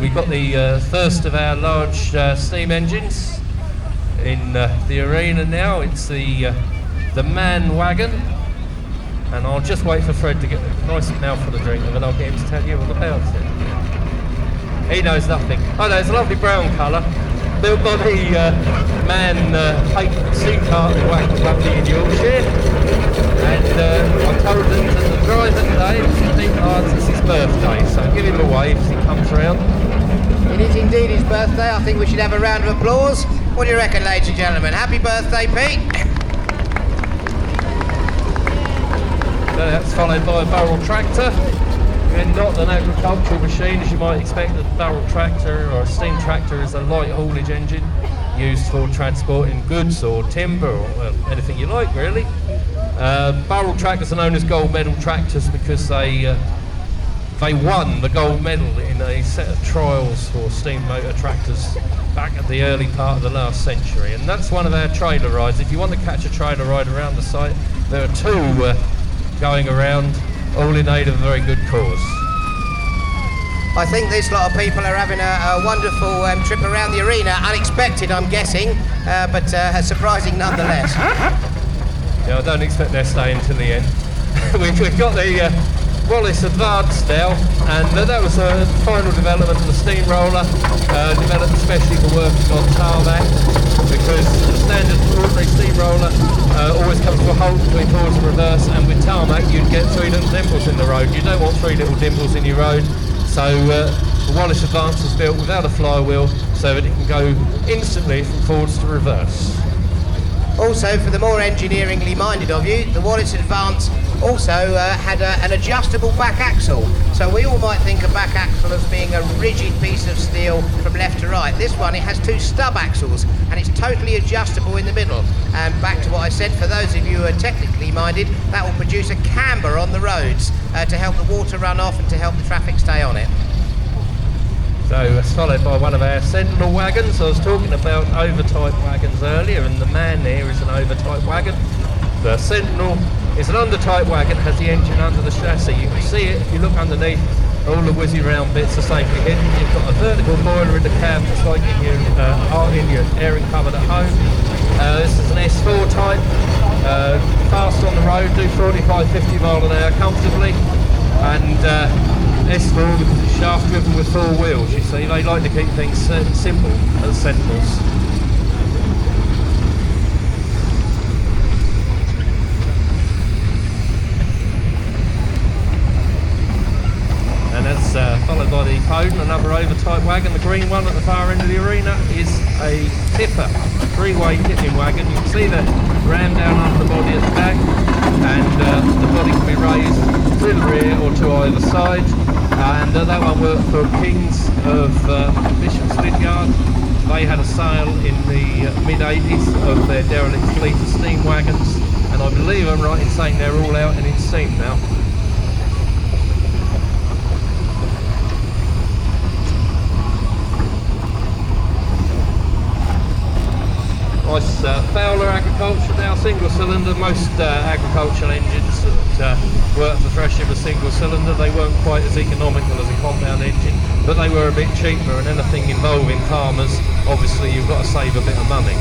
we've got the first of our large steam engines in the arena now. It's the man wagon, and I'll just wait for Fred to get a nice mouthful of drink, and then I'll get him to tell you all about it. He knows nothing. Oh no, it's a lovely brown colour, built by the man steam cart wagon company in Yorkshire, and I'm told that the driver today, it's his birthday, so give him a wave as he comes round. It is indeed his birthday. I think we should have a round of applause. What do you reckon, ladies and gentlemen? Happy birthday, Pete. So that's followed by a barrel tractor. Again, not an agricultural machine as you might expect. A barrel tractor or a steam tractor is a light haulage engine used for transporting goods or timber or anything you like, really. Barrel tractors are known as gold medal tractors because they won the gold medal in a set of trials for steam motor tractors back at the early part of the last century, and that's one of our trailer rides. If you want to catch a trailer ride around the site, there are two going around, all in aid of a very good cause. I think this lot of people are having a wonderful trip around the arena. Unexpected, I'm guessing, but surprising nonetheless. Yeah, I don't expect they're staying till the end. We've got the Wallace Advanced now, and that was a final development of the steamroller, developed especially for working on tarmac, because the standard ordinary steamroller always comes to a halt between forwards and reverse, and with tarmac you'd get three little dimples in the road. You don't want three little dimples in your road, so the Wallace Advance was built without a flywheel so that it can go instantly from forwards to reverse. Also, for the more engineeringly minded of you, the Wallace Advance also had an adjustable back axle. So we all might think a back axle as being a rigid piece of steel from left to right. This one, it has two stub axles, and it's totally adjustable in the middle. And back to what I said, for those of you who are technically minded, that will produce a camber on the roads to help the water run off and to help the traffic stay on it. So it's followed by one of our Sentinel wagons. I was talking about overtype wagons earlier, and the man there is an overtype wagon. The Sentinel is an undertype wagon, has the engine under the chassis. You can see it if you look underneath. All the whizzy round bits are safely hidden. You've got a vertical boiler in the cab, just like in your airing cupboard at home. This is an S4 type, fast on the road, do 45-50 mile an hour comfortably, and S4 because it's shaft driven with four wheels. You see, they like to keep things simple as Sentinels. And that's followed by the Foden, another overtype wagon. The green one at the far end of the arena is a tipper, a three-way tipping wagon. You can see the ram down under the body at the back, and the body can be raised to the rear or to either side. And that one worked for Kings of Bishop's Lydyard. They had a sale in the mid-80s of their derelict fleet of steam wagons, and I believe I'm right in saying they're all out and in steam now. Nice Fowler agriculture now, single cylinder. Most agricultural engines that work for threshing a single cylinder, they weren't quite as economical as a compound engine, but they were a bit cheaper, and anything involving farmers, obviously you've got to save a bit of money.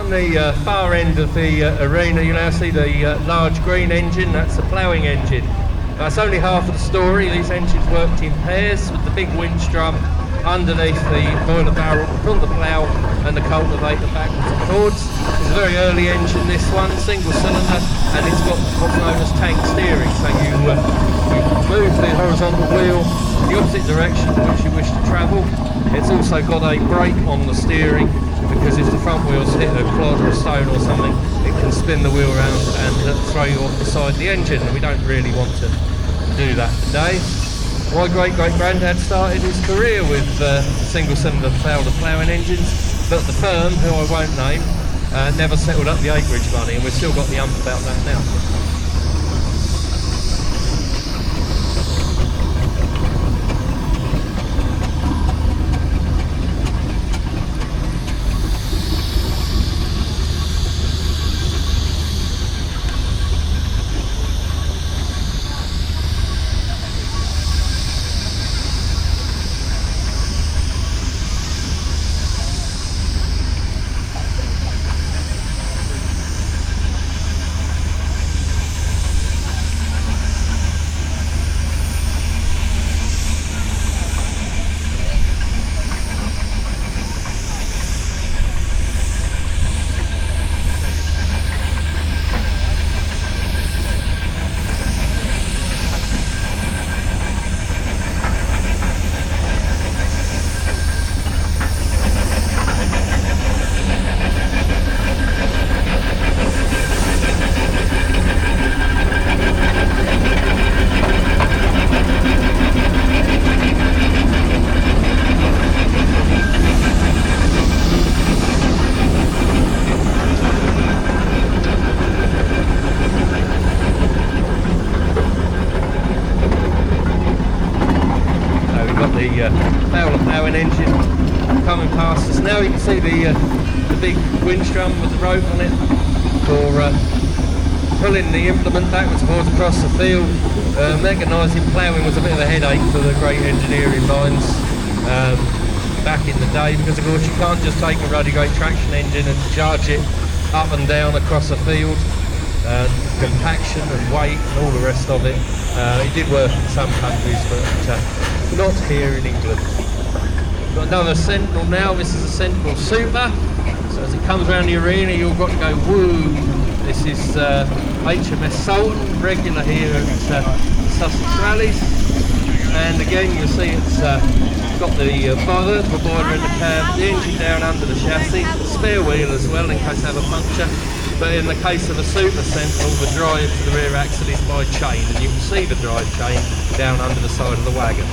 The far end of the arena, you now see the large green engine. That's a ploughing engine, That's only half of the story. These engines worked in pairs with the big winch drum underneath the boiler barrel to pull the plough and the cultivator backwards and forwards. It's a very early engine, this one, single cylinder, and it's got what's known as tank steering. So you move the horizontal wheel in the opposite direction to which you wish to travel. It's also got a brake on the steering, because if the front wheels hit a clod or a stone or something, it can spin the wheel around and throw you off the side of the engine, and we don't really want to do that today. My great-great-granddad started his career with single-cylinder ploughing engines, but the firm, who I won't name, never settled up the acreage money, and we've still got the ump about that now. Ploughing engine coming past us. Now you can see the big winch drum with the rope on it for pulling the implement backwards and forwards across the field. Mechanising ploughing was a bit of a headache for the great engineering minds back in the day, because of course you can't just take a ruddy great traction engine and charge it up and down across a field. Compaction and weight and all the rest of it. It did work in some countries, but not here in England. Got another Sentinel now. This is a Sentinel Super. So as it comes around the arena, you've got to go woo. This is HMS Sultan, regular here at Sussex Rallies. And again, you'll see it's got the boiler in the cab, the engine down under the chassis, spare wheel as well in case I have a puncture. But in the case of a Super Sentinel, the drive to the rear axle is by chain, and you can see the drive chain down under the side of the wagon.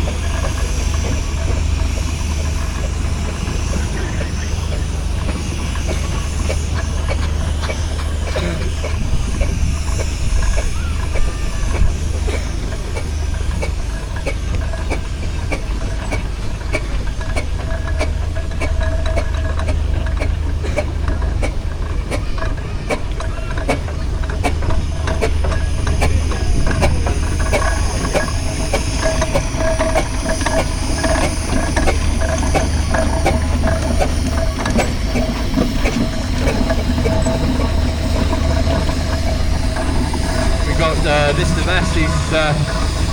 This is the massive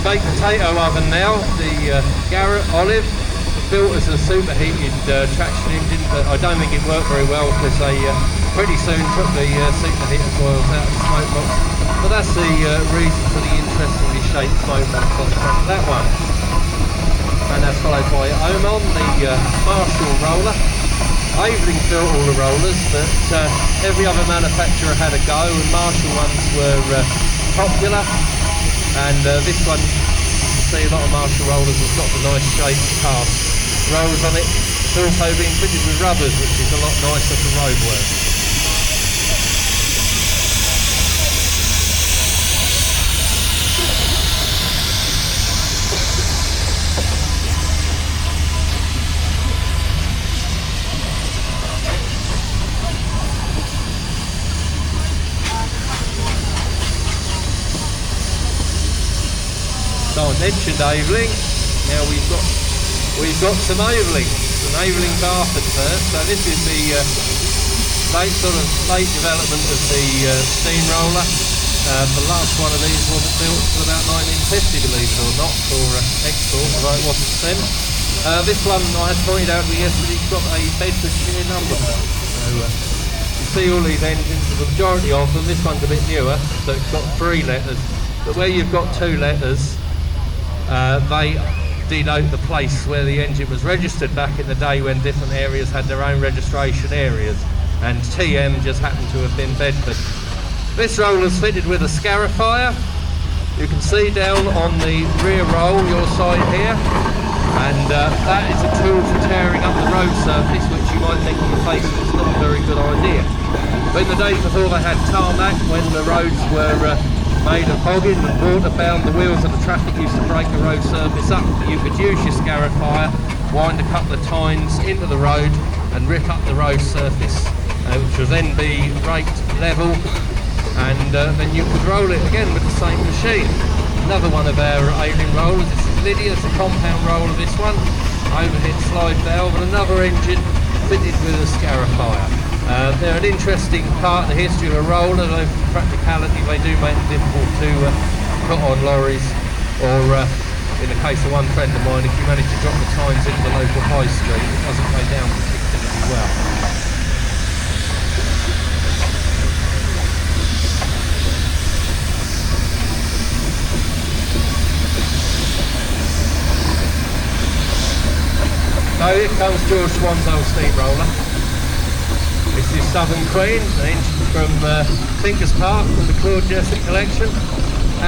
baked potato oven now, the Garrett Olive, built as a superheated traction engine, but I don't think it worked very well because they pretty soon took the superheated coils out of the smoke box. But that's the reason for the interestingly shaped smoke box on the front of that one. And that's followed by Oman, the Marshall roller. Aveling built all the rollers, but every other manufacturer had a go, and Marshall ones were popular, and this one, you see a lot of Marshall rollers have got the nice shaped cast rolls on it. It's also been fitted with rubbers, which is a lot nicer for road work. So I mentioned Aveling. Now we've got some Aveling Barford first. So this is the late development of the steamroller. The last one of these wasn't built until about 1950, believe it or not, for export, although it wasn't sent. This one I had pointed out to you yesterday, it's got a Bedfordshire number plate. So you see all these engines, the majority of them, this one's a bit newer, so it's got 3 letters. But where you've got 2 letters, they denote the place where the engine was registered back in the day when different areas had their own registration areas, and TM just happened to have been Bedford. This roller's fitted with a scarifier. You can see down on the rear roll, your side here, and that is a tool for tearing up the road surface, which you might think on the face is not a very good idea. But in the days before they had tarmac, when the roads were made of hogging and water bound, the wheels of the traffic used to break the road surface up. You could use your scarifier, wind a couple of tines into the road and rip up the road surface, which will then be raked level, and then you could roll it again with the same machine. Another one of our alien rollers, this is Lydia, it's a compound roller, this one, overhead slide valve, and another engine fitted with a scarifier. They're an interesting part of the history of a roller, though for practicality they do make it difficult to put on lorries, or in the case of one friend of mine, if you manage to drop the tines into the local high street, it doesn't go down particularly well. So here comes George Swan's old steam roller. This is Southern Queen, an engine from Tinkers Park from the Claude Jessett collection,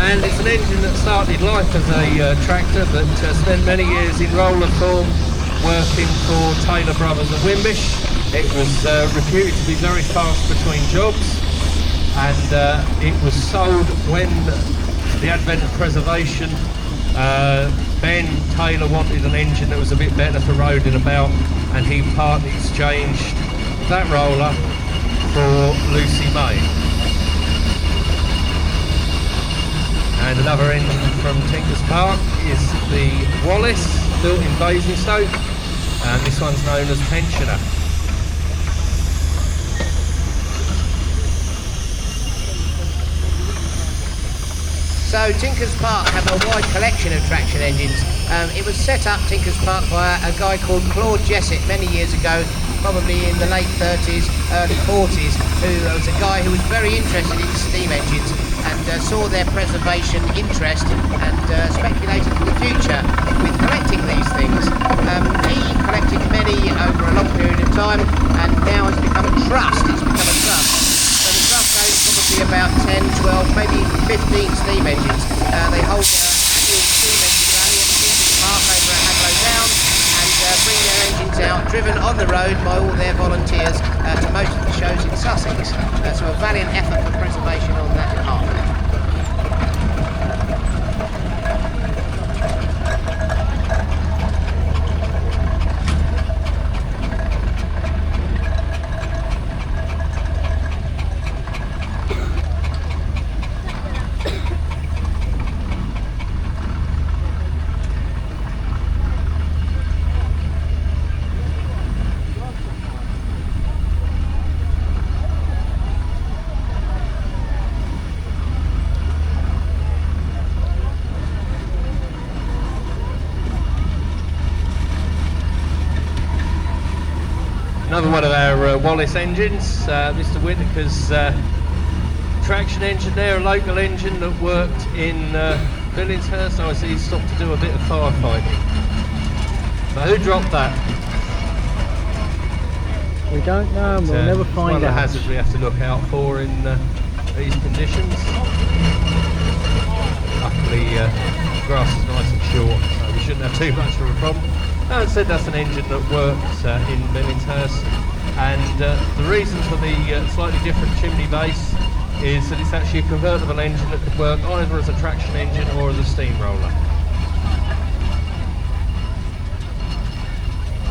and it's an engine that started life as a tractor but spent many years in roller form working for Taylor Brothers of Wimbish. It was reputed to be very fast between jobs, and it was sold when the advent of preservation. Ben Taylor wanted an engine that was a bit better for roading about, and he partly exchanged that roller for Lucy May. And another engine from Tinkers Park is the Wallace, built in Basingstoke, and this one's known as Pensioner. So Tinkers Park have a wide collection of traction engines. It was set up, Tinkers Park, by a guy called Claude Jessett many years ago, probably in the late 30s, early 40s, who was a guy who was very interested in steam engines and saw their preservation interest and speculated for the future with collecting these things. He collected many over a long period of time, and now has become a trust. It's become a trust. So the trust owns probably about 10, 12, maybe 15 steam engines. They hold an annual steam engine rally at Tinkers Park over at Hadlow Down, and bring their engines out, driven on the road by all their volunteers to most of the shows in Sussex. So a valiant effort for preservation on that department. Another one of our Wallace engines, Mr. Whittaker's traction engine there, a local engine that worked in Billingshurst. I see he stopped to do a bit of firefighting. Now who dropped that? We don't know, and we'll never find out. One of the out. hazards we have to look out for in these conditions. Luckily the grass is nice and short, so we shouldn't have too much of a problem. As I said, that's an engine that works in Billingshurst, and the reason for the slightly different chimney base is that it's actually a convertible engine that could work either as a traction engine or as a steamroller.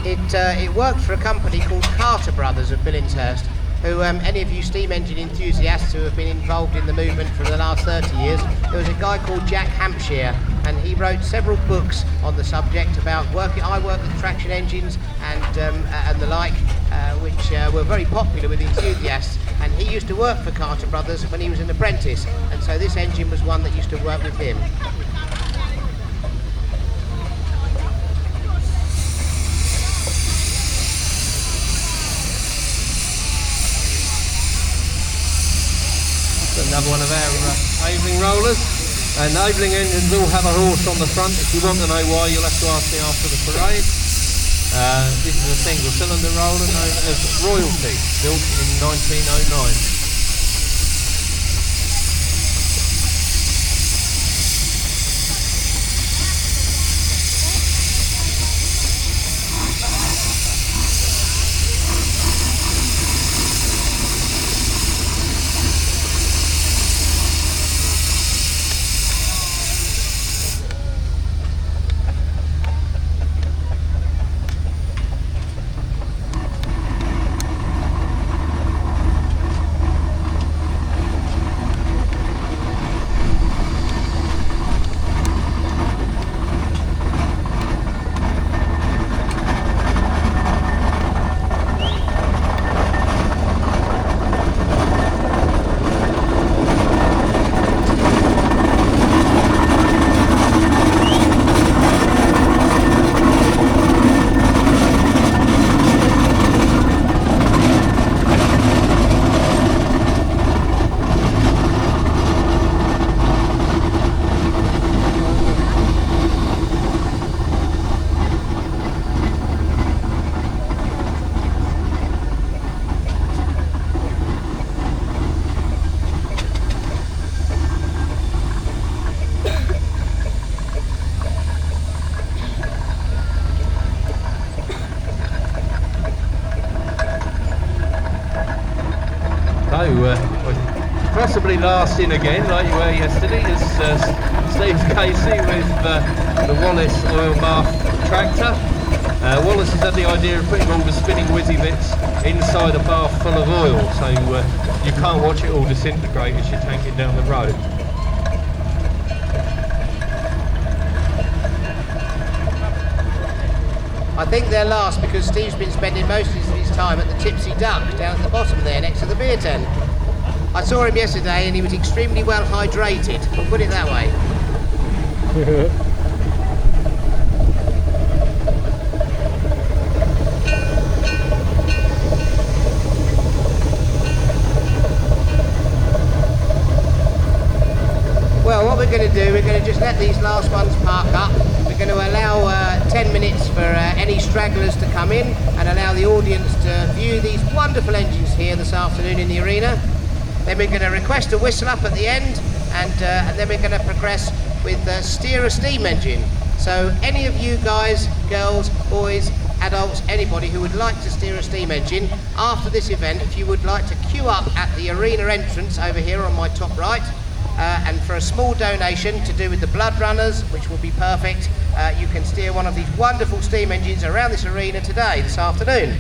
It worked for a company called Carter Brothers of Billingshurst, who any of you steam engine enthusiasts who have been involved in the movement for the last 30 years, there was a guy called Jack Hampshire, and he wrote several books on the subject about working. I work with traction engines and the like, which were very popular with enthusiasts, and he used to work for Carter Brothers when he was an apprentice, and so this engine was one that used to work with him. Another one of our Aveling rollers, and Aveling engines all have a horse on the front. If you want to know why, you'll have to ask me after the parade. This is a single cylinder roller known as Royalty, built in 1909. Possibly last in again, like you were yesterday, is Steve Casey with the Wallace oil bath tractor. Wallace has had the idea of putting all the spinning whizzy bits inside a bath full of oil, so you can't watch it all disintegrate as you're tanking down the road. I think they're last because Steve's been spending most of his time at the Tipsy Duck down at the bottom there next to the beer tent. I saw him yesterday and he was extremely well hydrated, we'll put it that way. Well, what we're going to do, we're going to just let these last ones park up. We're going to allow 10 minutes for any stragglers to come in and allow the audience to view these wonderful engines here this afternoon in the arena. Then we're going to request a whistle up at the end, and then we're going to progress with steer a steam engine. So any of you guys, girls, boys, adults, anybody who would like to steer a steam engine, after this event, if you would like to queue up at the arena entrance over here on my top right, and for a small donation to do with the blood runners, which will be perfect, you can steer one of these wonderful steam engines around this arena today, this afternoon.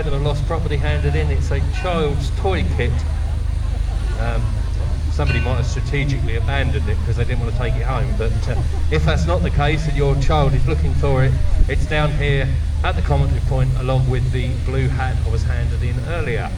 item of lost property handed in. It's a child's toy kit. Somebody might have strategically abandoned it because they didn't want to take it home, but if that's not the case and your child is looking for it, it's down here at the commentary point along with the blue hat I was handed in earlier.